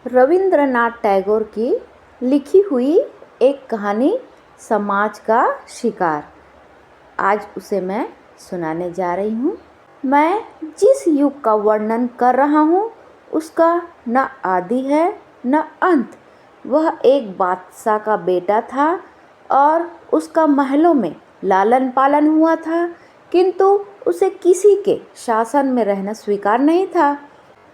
रविंद्रनाथ टैगोर की लिखी हुई एक कहानी समाज का शिकार। आज उसे मैं सुनाने जा रही हूँ। मैं जिस युग का वर्णन कर रहा हूँ उसका न आदि है न अंत। वह एक बादशाह का बेटा था और उसका महलों में लालन पालन हुआ था, किंतु उसे किसी के शासन में रहना स्वीकार नहीं था।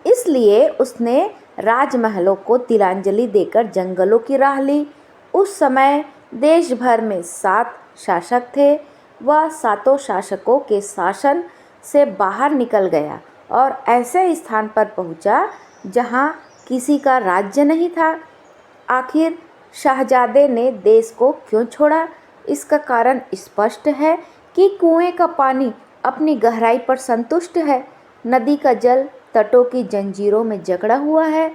इसलिए उसने राजमहलों को तिलांजलि देकर जंगलों की राह ली। उस समय देश भर में 7 शासक थे। वह सातों शासकों के शासन से बाहर निकल गया और ऐसे स्थान पर पहुंचा जहां किसी का राज्य नहीं था। आखिर शहजादे ने देश को क्यों छोड़ा? इसका कारण स्पष्ट है कि कुएं का पानी अपनी गहराई पर संतुष्ट है, नदी का जल तटों की जंजीरों में जकड़ा हुआ है,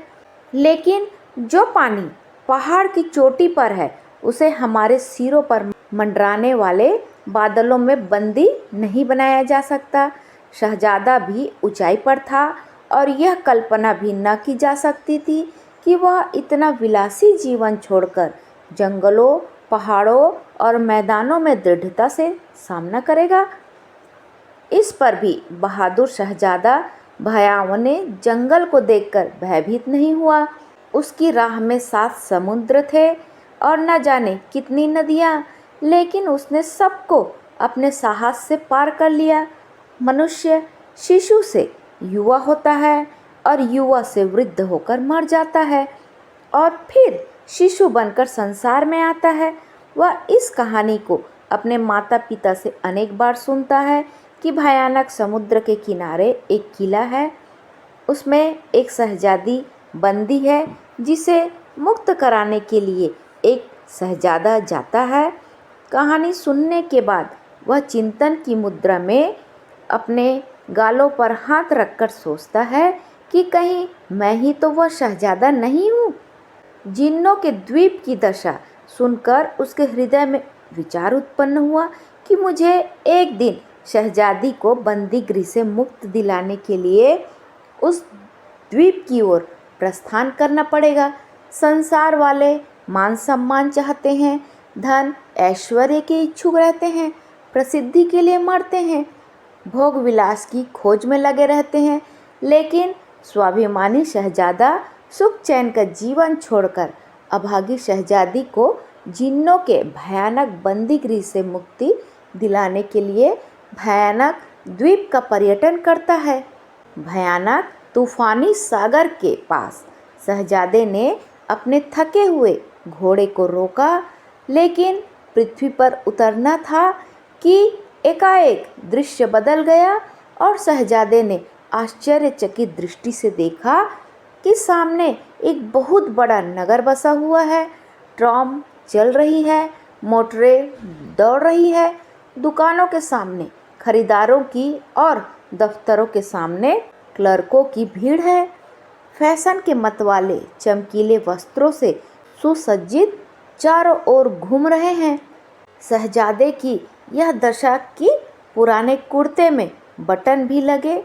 लेकिन जो पानी पहाड़ की चोटी पर है उसे हमारे सिरों पर मंडराने वाले बादलों में बंदी नहीं बनाया जा सकता। शहजादा भी ऊंचाई पर था और यह कल्पना भी न की जा सकती थी कि वह इतना विलासी जीवन छोड़कर जंगलों, पहाड़ों और मैदानों में दृढ़ता से सामना करेगा। इस पर भी बहादुर शहजादा भयावने जंगल को देखकर भयभीत नहीं हुआ। उसकी राह में 7 समुद्र थे और न जाने कितनी नदियाँ, लेकिन उसने सबको अपने साहस से पार कर लिया। मनुष्य शिशु से युवा होता है और युवा से वृद्ध होकर मर जाता है और फिर शिशु बनकर संसार में आता है। वह इस कहानी को अपने माता पिता से अनेक बार सुनता है कि भयानक समुद्र के किनारे एक किला है, उसमें एक शहजादी बंदी है जिसे मुक्त कराने के लिए एक शहजादा जाता है। कहानी सुनने के बाद वह चिंतन की मुद्रा में अपने गालों पर हाथ रखकर सोचता है कि कहीं मैं ही तो वह शहजादा नहीं हूँ। जिन्नों के द्वीप की दशा सुनकर उसके हृदय में विचार उत्पन्न हुआ कि मुझे एक दिन शहजादी को बंदी गृह से मुक्त दिलाने के लिए उस द्वीप की ओर प्रस्थान करना पड़ेगा। संसार वाले मान सम्मान चाहते हैं, धन ऐश्वर्य के इच्छुक रहते हैं, प्रसिद्धि के लिए मरते हैं, भोग विलास की खोज में लगे रहते हैं, लेकिन स्वाभिमानी शहजादा सुख चैन का जीवन छोड़कर अभागी शहजादी को जिन्नों के भयानक बंदी गृह से मुक्ति दिलाने के लिए भयानक द्वीप का पर्यटन करता है। भयानक तूफानी सागर के पास शहजादे ने अपने थके हुए घोड़े को रोका, लेकिन पृथ्वी पर उतरना था कि एकाएक दृश्य बदल गया और शहजादे ने आश्चर्यचकित दृष्टि से देखा कि सामने एक बहुत बड़ा नगर बसा हुआ है। ट्राम चल रही है, मोटरें दौड़ रही है, दुकानों के सामने खरीदारों की और दफ्तरों के सामने क्लर्कों की भीड़ है। फैशन के मतवाले चमकीले वस्त्रों से सुसज्जित चारों ओर घूम रहे हैं। शहजादे की यह दशा कि पुराने कुर्ते में बटन भी लगे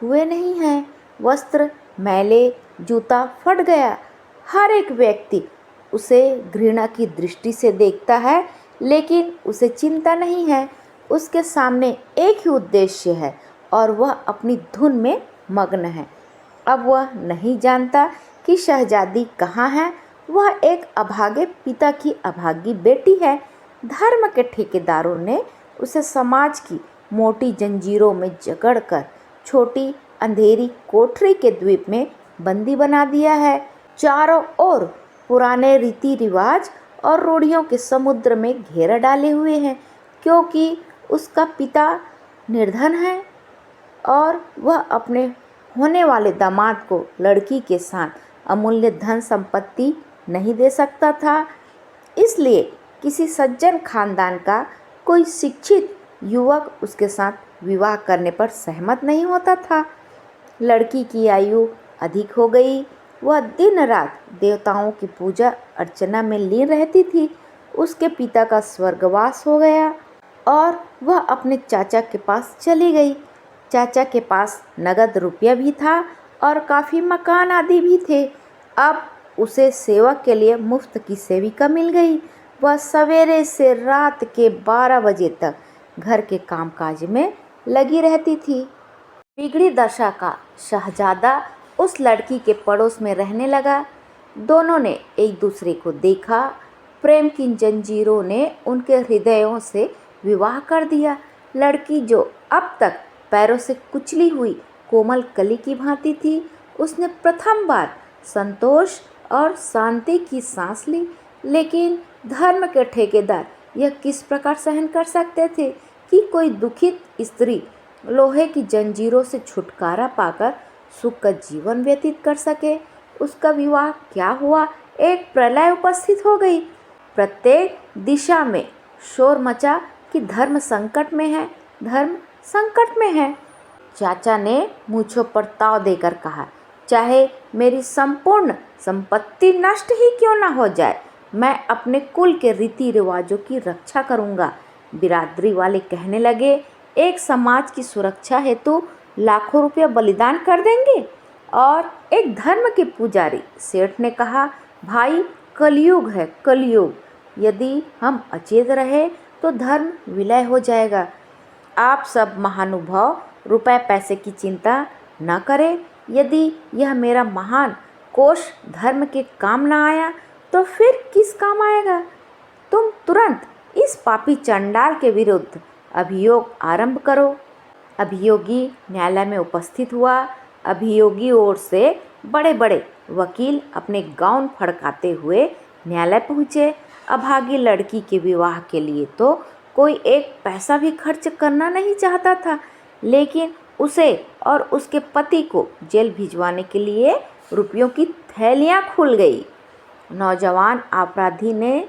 हुए नहीं हैं, वस्त्र मैले, जूता फट गया। हर एक व्यक्ति उसे घृणा की दृष्टि से देखता है, लेकिन उसे चिंता नहीं है। उसके सामने एक ही उद्देश्य है और वह अपनी धुन में मग्न है। अब वह नहीं जानता कि शहजादी कहाँ है। वह एक अभागे पिता की अभागी बेटी है। धर्म के ठेकेदारों ने उसे समाज की मोटी जंजीरों में जकड़कर छोटी अंधेरी कोठरी के द्वीप में बंदी बना दिया है। चारों ओर पुराने रीति रिवाज और रूढ़ियों के समुद्र में घेरा डाले हुए हैं, क्योंकि उसका पिता निर्धन है और वह अपने होने वाले दामाद को लड़की के साथ अमूल्य धन संपत्ति नहीं दे सकता था। इसलिए किसी सज्जन खानदान का कोई शिक्षित युवक उसके साथ विवाह करने पर सहमत नहीं होता था। लड़की की आयु अधिक हो गई। वह दिन रात देवताओं की पूजा अर्चना में लीन रहती थी। उसके पिता का स्वर्गवास हो गया और वह अपने चाचा के पास चली गई। चाचा के पास नगद रुपया भी था और काफ़ी मकान आदि भी थे। अब उसे सेवा के लिए मुफ्त की सेविका मिल गई। वह सवेरे से रात के 12 बजे तक घर के कामकाज में लगी रहती थी। बिगड़ी दशा का शहजादा उस लड़की के पड़ोस में रहने लगा। दोनों ने एक दूसरे को देखा। प्रेम की जंजीरों ने उनके हृदयों से विवाह कर दिया। लड़की जो अब तक पैरों से कुचली हुई कोमल कली की भांति थी, उसने प्रथम बार संतोष और शांति की सांस ली। लेकिन धर्म के ठेकेदार यह किस प्रकार सहन कर सकते थे कि कोई दुखित स्त्री लोहे की जंजीरों से छुटकारा पाकर सुख का जीवन व्यतीत कर सके। उसका विवाह क्या हुआ, एक प्रलय उपस्थित हो गई। प्रत्येक दिशा में शोर मचा कि धर्म संकट में है, धर्म संकट में है। चाचा ने मूंछों पर ताव देकर कहा, चाहे मेरी संपूर्ण संपत्ति नष्ट ही क्यों न हो जाए, मैं अपने कुल के रीति रिवाजों की रक्षा करूंगा। बिरादरी वाले कहने लगे, एक समाज की सुरक्षा हेतु लाखों रुपया बलिदान कर देंगे। और एक धर्म के पुजारी सेठ ने कहा, भाई कलयुग है, कलयुग, यदि हम अचेत रहे तो धर्म विलय हो जाएगा। आप सब महानुभाव रुपए पैसे की चिंता न करें। यदि यह मेरा महान कोष धर्म के काम न आया तो फिर किस काम आएगा। तुम तुरंत इस पापी चंडाल के विरुद्ध अभियोग आरंभ करो। अभियोगी न्यायालय में उपस्थित हुआ। अभियोगी ओर से बड़े बड़े वकील अपने गाउन फड़काते हुए न्यायालय पहुँचे। अभागी लड़की के विवाह के लिए तो कोई एक पैसा भी खर्च करना नहीं चाहता था, लेकिन उसे और उसके पति को जेल भिजवाने के लिए रुपयों की थैलियां खुल गई। नौजवान अपराधी ने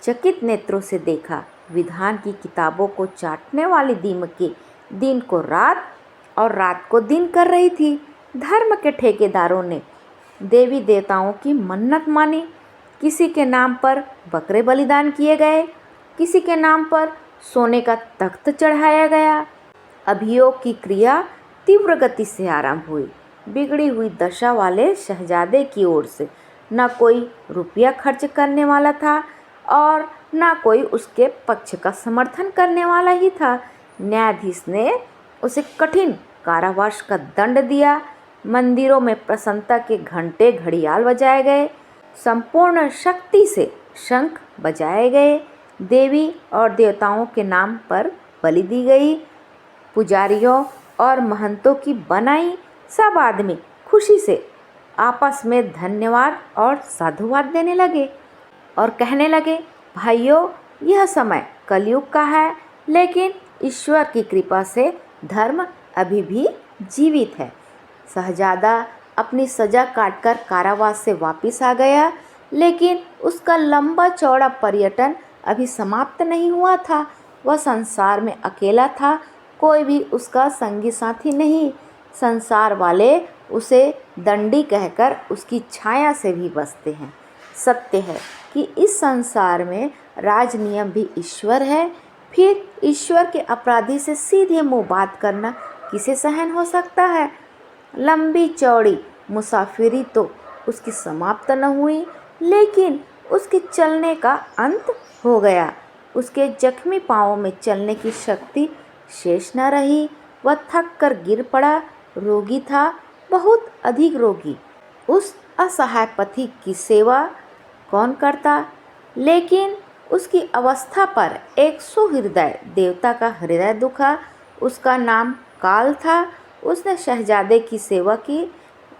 चकित नेत्रों से देखा। विधान की किताबों को चाटने वाली दीमकी दिन को रात और रात को दिन कर रही थी। धर्म के ठेकेदारों ने देवी देवताओं की मन्नत मानी। किसी के नाम पर बकरे बलिदान किए गए, किसी के नाम पर सोने का तख्त चढ़ाया गया। अभियोग की क्रिया तीव्र गति से आरंभ हुई। बिगड़ी हुई दशा वाले शहजादे की ओर से न कोई रुपया खर्च करने वाला था और न कोई उसके पक्ष का समर्थन करने वाला ही था। न्यायाधीश ने उसे कठिन कारावास का दंड दिया। मंदिरों में प्रसन्नता के घंटे घड़ियाल बजाए गए। संपूर्ण शक्ति से शंख बजाए गए। देवी और देवताओं के नाम पर बलि दी गई। पुजारियों और महंतों की बनाई सब आदमी खुशी से आपस में धन्यवाद और साधुवाद देने लगे और कहने लगे, भाइयों, यह समय कलयुग का है, लेकिन ईश्वर की कृपा से धर्म अभी भी जीवित है। शहजादा अपनी सजा काटकर कारावास से वापस आ गया, लेकिन उसका लंबा चौड़ा पर्यटन अभी समाप्त नहीं हुआ था। वह संसार में अकेला था, कोई भी उसका संगी साथी नहीं। संसार वाले उसे दंडी कहकर उसकी छाया से भी बचते हैं। सत्य है कि इस संसार में राज नियम भी ईश्वर है। फिर ईश्वर के अपराधी से सीधे मुंह बात करना किसे सहन हो सकता है। लंबी चौड़ी मुसाफिरी तो उसकी समाप्त न हुई, लेकिन उसके चलने का अंत हो गया। उसके जख्मी पाँवों में चलने की शक्ति शेष न रही। वह थक कर गिर पड़ा। रोगी था, बहुत अधिक रोगी। उस असहाय पथिक की सेवा कौन करता। लेकिन उसकी अवस्था पर एक सुहृदय देवता का हृदय दुखा। उसका नाम काल था। उसने शहजादे की सेवा की।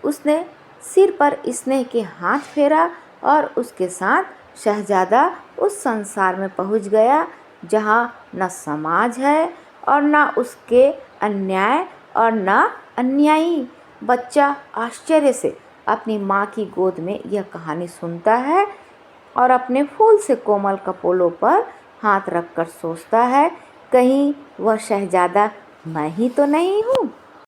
उसने सिर पर स्नेह के हाथ फेरा और उसके साथ शहजादा उस संसार में पहुंच गया जहां न समाज है और न उसके अन्याय और न अन्यायी। बच्चा आश्चर्य से अपनी माँ की गोद में यह कहानी सुनता है और अपने फूल से कोमल कपोलों पर हाथ रखकर सोचता है, कहीं वह शहजादा मैं ही तो नहीं हूँ।